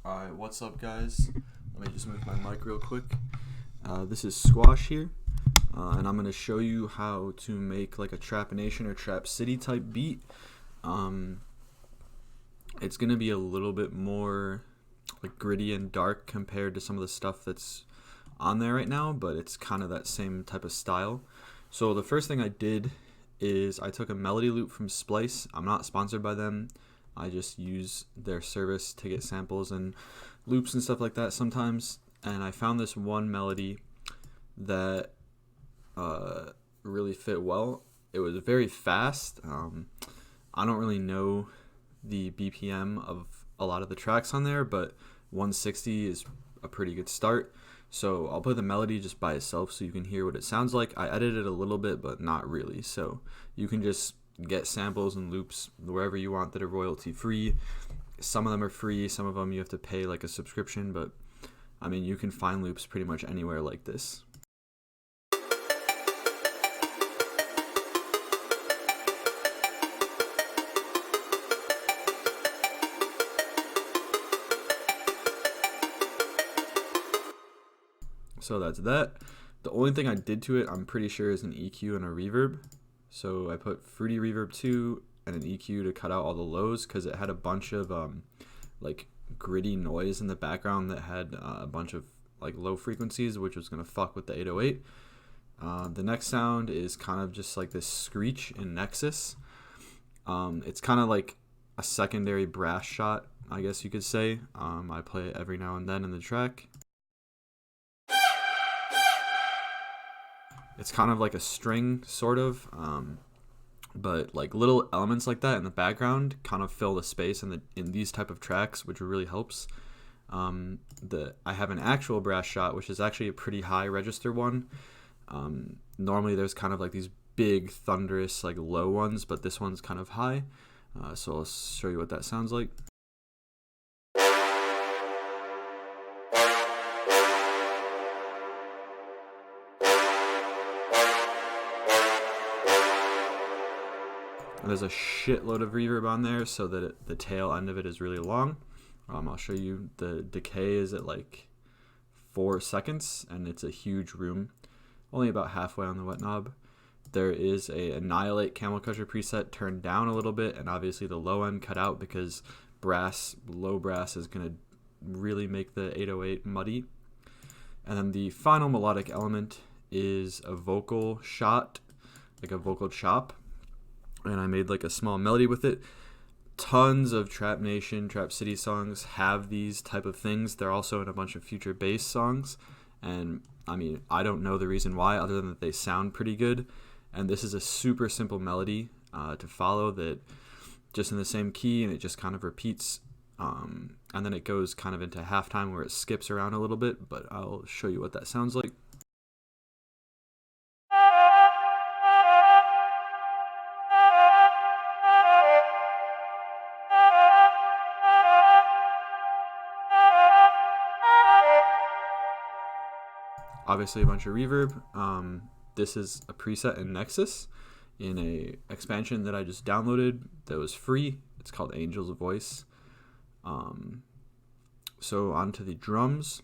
Alright, what's up guys? Let me just move my mic real quick. This is Squash here, and I'm going to show you how to make like a Trap Nation or Trap City type beat. It's going to be a little bit more like gritty and dark compared to some of the stuff that's on there right now, but it's kind of that same type of style. So the first thing I did is I took a melody loop from Splice. I'm not sponsored by them. I just use their service to get samples and loops and stuff like that sometimes. And I found this one melody that really fit well. It was very fast. I don't really know the BPM of a lot of the tracks on there, but 160 is a pretty good start. So I'll play the melody just by itself so you can hear what it sounds like. I edited it a little bit, but not really. So you can just get samples and loops wherever you want that are royalty free. Some of them are free, some of them you have to pay like a subscription, but I mean you can find loops pretty much anywhere like this. So that's that. The only thing I did to it, I'm pretty sure, is an EQ and a reverb. So I put Fruity Reverb 2 and an EQ to cut out all the lows because it had a bunch of like gritty noise in the background that had a bunch of like low frequencies, which was gonna fuck with the 808. The next sound is kind of just like this screech in Nexus. It's kind of like a secondary brass shot, I guess you could say. I play it every now and then in the track. It's kind of like a string, sort of, but like little elements like that in the background kind of fill the space in these type of tracks, which really helps. I have an actual brass shot, which is actually a pretty high register one. Normally there's kind of like these big thunderous like low ones, but this one's kind of high. So I'll show you what that sounds like. There's a shitload of reverb on there so that the tail end of it is really long. I'll show you. The decay is at like 4 seconds and it's a huge room, only about halfway on the wet knob. There is a Annihilate Camel Crusher preset turned down a little bit, and obviously the low end cut out because low brass is going to really make the 808 muddy. And then the final melodic element is a vocal shot, like a vocal chop. And I made like a small melody with it. Tons of Trap Nation, Trap City songs have these type of things. They're also in a bunch of future bass songs. And I mean, I don't know the reason why other than that they sound pretty good. And this is a super simple melody to follow that just in the same key, and it just kind of repeats. And then it goes kind of into halftime where it skips around a little bit, but I'll show you what that sounds like. Obviously a bunch of reverb. This is a preset in Nexus in a expansion that I just downloaded that was free. It's called Angel's Voice. So onto the drums.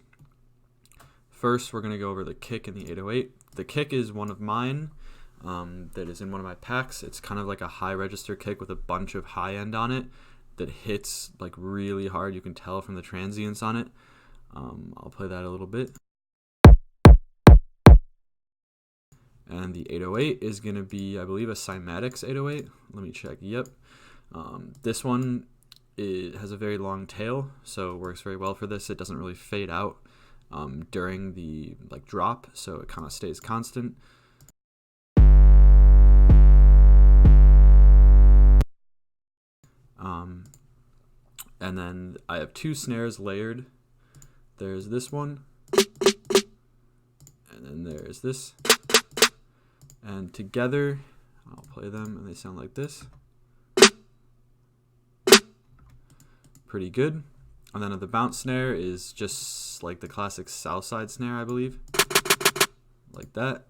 First we're going to go over the kick and the 808. The kick is one of mine that is in one of my packs. It's kind of like a high register kick with a bunch of high end on it that hits like really hard. You can tell from the transients on it. I'll play that a little bit. And the 808 is going to be, I believe, a Cymatics 808. Let me check. Yep. This one has a very long tail, so it works very well for this. It doesn't really fade out during the like drop, so it kind of stays constant. And then I have 2 snares layered. There's this one, and then there's this. And together, I'll play them and they sound like this. Pretty good. And then the bounce snare is just like the classic Southside snare, I believe. Like that.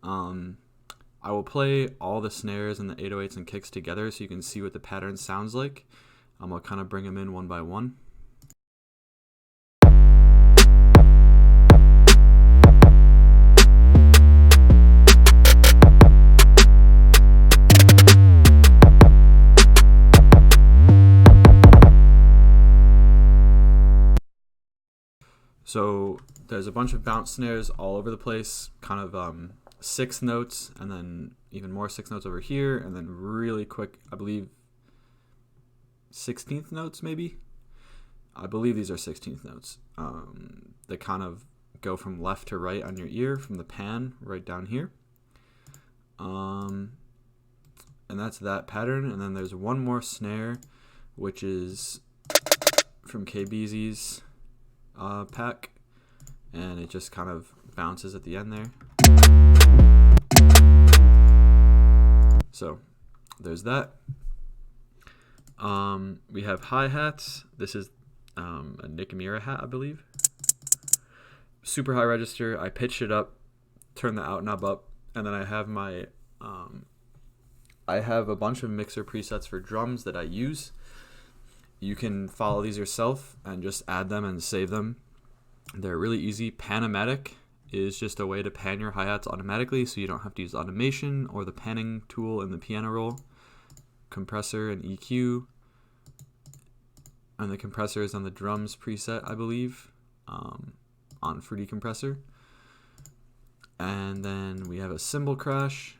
I will play all the snares and the 808s and kicks together so you can see what the pattern sounds like. I'll kind of bring them in one by one. So there's a bunch of bounce snares all over the place, kind of sixth notes, and then even more sixth notes over here, and then really quick, I believe 16th notes maybe? I believe these are 16th notes. They kind of go from left to right on your ear, from the pan right down here. And that's that pattern. And then there's one more snare, which is from KBZ's pack, and it just kind of bounces at the end there. So there's that. We have hi-hats. This is a Nick Mira hat, I believe. Super high register. I pitched it up, turned the out knob up, and then I have my I have a bunch of mixer presets for drums that I use. You can follow these yourself and just add them and save them. They're really easy. Pan-o-matic is just a way to pan your hi-hats automatically, so you don't have to use automation or the panning tool in the piano roll. Compressor and EQ, and the compressor is on the drums preset, I believe, on Fruity Compressor. And then we have a cymbal crash.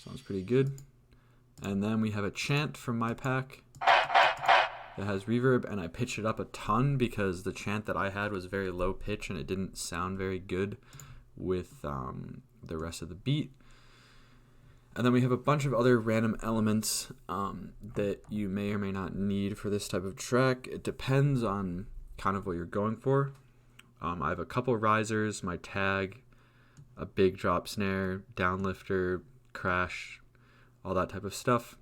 Sounds pretty good. And then we have a chant from my pack that has reverb, and I pitched it up a ton because the chant that I had was very low pitch and it didn't sound very good with the rest of the beat. And then we have a bunch of other random elements that you may or may not need for this type of track. It depends on kind of what you're going for. I have a couple risers, my tag, a big drop snare, downlifter, crash, all that type of stuff.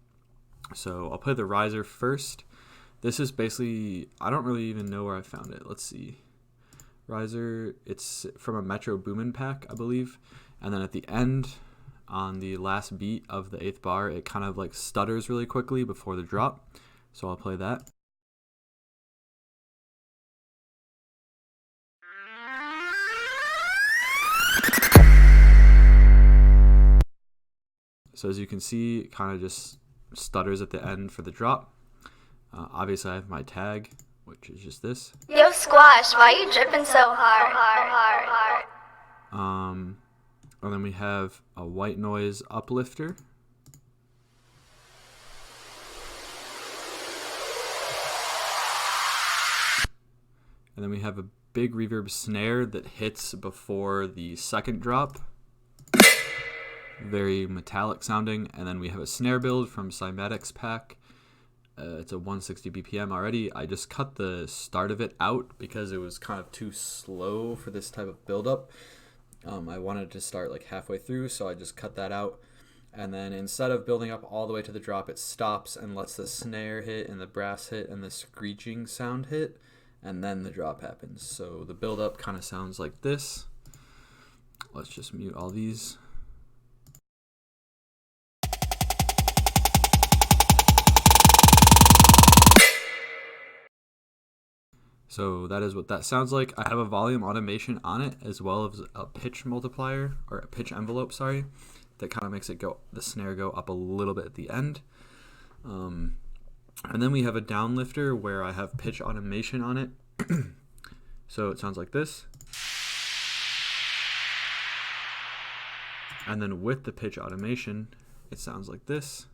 So I'll play the riser first. This is basically, I don't really even know where I found it. Let's see. Riser, it's from a Metro Boomin pack, I believe. And then at the end, on the last beat of the 8th bar, it kind of like stutters really quickly before the drop. So I'll play that. So as you can see, it kind of just stutters at the end for the drop. Obviously I have my tag, which is just this. Yo, Squash, why are you dripping so hard? And then we have a white noise uplifter. And then we have a big reverb snare that hits before the second drop. Very metallic sounding. And then we have a snare build from Cymatic's pack. It's a 160 BPM already. I just cut the start of it out because it was kind of too slow for this type of build-up. I wanted to start like halfway through, so I just cut that out. And then instead of building up all the way to the drop, it stops and lets the snare hit and the brass hit and the screeching sound hit, and then the drop happens. So the build-up kind of sounds like this. Let's just mute all these. So that is what that sounds like. I have a volume automation on it as well as a pitch multiplier, or a pitch envelope, sorry, that kind of makes it go, the snare go up a little bit at the end. And then we have a downlifter where I have pitch automation on it. So it sounds like this. And then with the pitch automation, it sounds like this.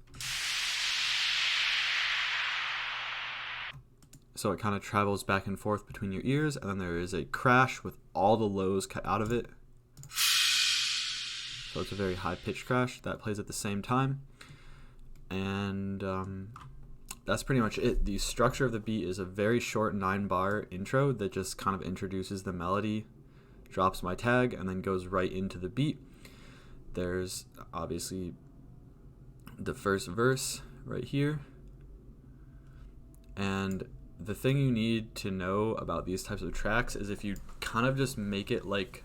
So it kind of travels back and forth between your ears, and then there is a crash with all the lows cut out of it. So it's a very high pitch crash that plays at the same time. And that's pretty much it. The structure of the beat is a very short 9-bar intro that just kind of introduces the melody, drops my tag, and then goes right into the beat. There's obviously the first verse right here. And the thing you need to know about these types of tracks is if you kind of just make it like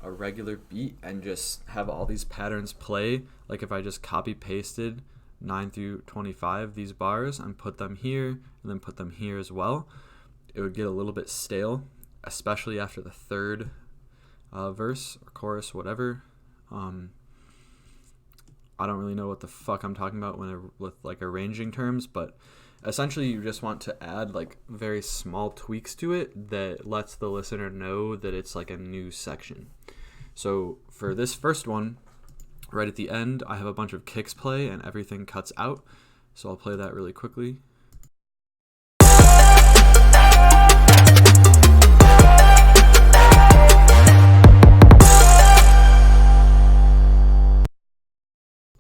a regular beat and just have all these patterns play, like if I just copy pasted 9 through 25 these bars and put them here and then put them here as well, it would get a little bit stale, especially after the third verse or chorus, whatever. I don't really know what the fuck I'm talking about with like arranging terms, but essentially you just want to add like very small tweaks to it that lets the listener know that it's like a new section. So for this first one, right at the end, I have a bunch of kicks play and everything cuts out. So I'll play that really quickly.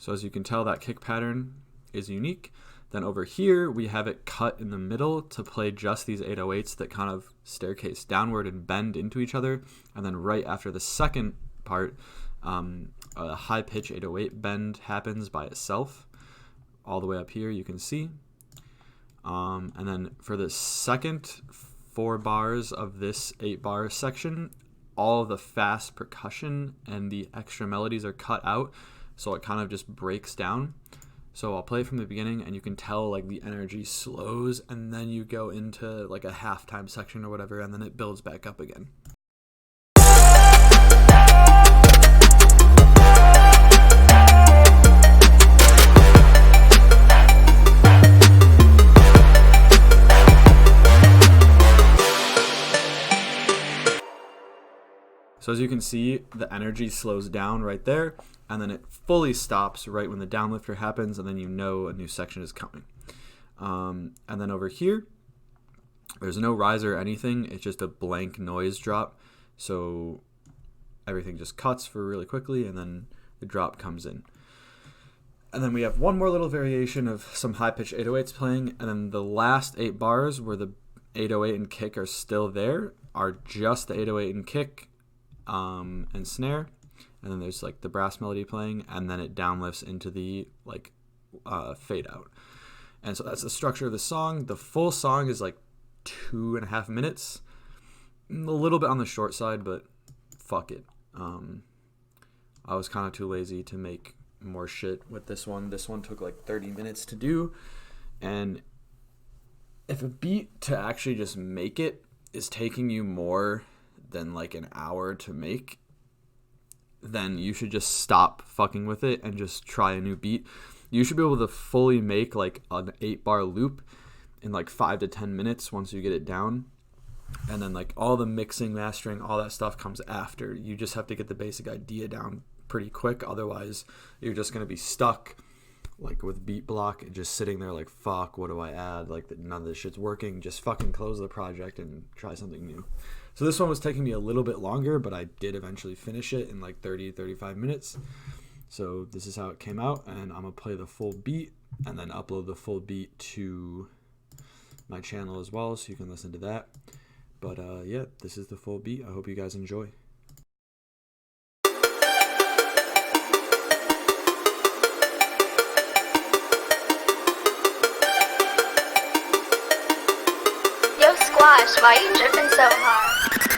So as you can tell, that kick pattern is unique. Then over here, we have it cut in the middle to play just these 808s that kind of staircase downward and bend into each other. And then right after the second part, a high pitch 808 bend happens by itself. All the way up here, you can see. And then for the second 4 bars of this 8 bar section, all of the fast percussion and the extra melodies are cut out. So it kind of just breaks down. So I'll play from the beginning and you can tell like the energy slows and then you go into like a halftime section or whatever and then it builds back up again. So as you can see, the energy slows down right there, and then it fully stops right when the downlifter happens, and then you know a new section is coming. And then over here, there's no riser or anything. It's just a blank noise drop. So everything just cuts for really quickly, and then the drop comes in. And then we have one more little variation of some high-pitched 808s playing, and then the last 8 bars where the 808 and kick are still there are just the 808 and kick, and snare, and then there's like the brass melody playing, and then it downlifts into the like fade out. And so that's the structure of the song. The full song is like 2.5 minutes, a little bit on the short side, but fuck it. I was kind of too lazy to make more shit with this one. This one took like 30 minutes to do, and if a beat to actually just make it is taking you more than like an hour to make, then you should just stop fucking with it and just try a new beat. You should be able to fully make like an 8 bar loop in like 5 to 10 minutes once you get it down. And then like all the mixing, mastering, all that stuff comes after. You just have to get the basic idea down pretty quick. Otherwise, you're just going to be stuck like with beat block and just sitting there like, fuck, what do I add? Like none of this shit's working. Just fucking close the project and try something new. So this one was taking me a little bit longer, but I did eventually finish it in like 30-35 minutes. So this is how it came out, and I'm going to play the full beat and then upload the full beat to my channel as well so you can listen to that. But yeah, this is the full beat. I hope you guys enjoy. Yo, Squash, why you dripping so hard?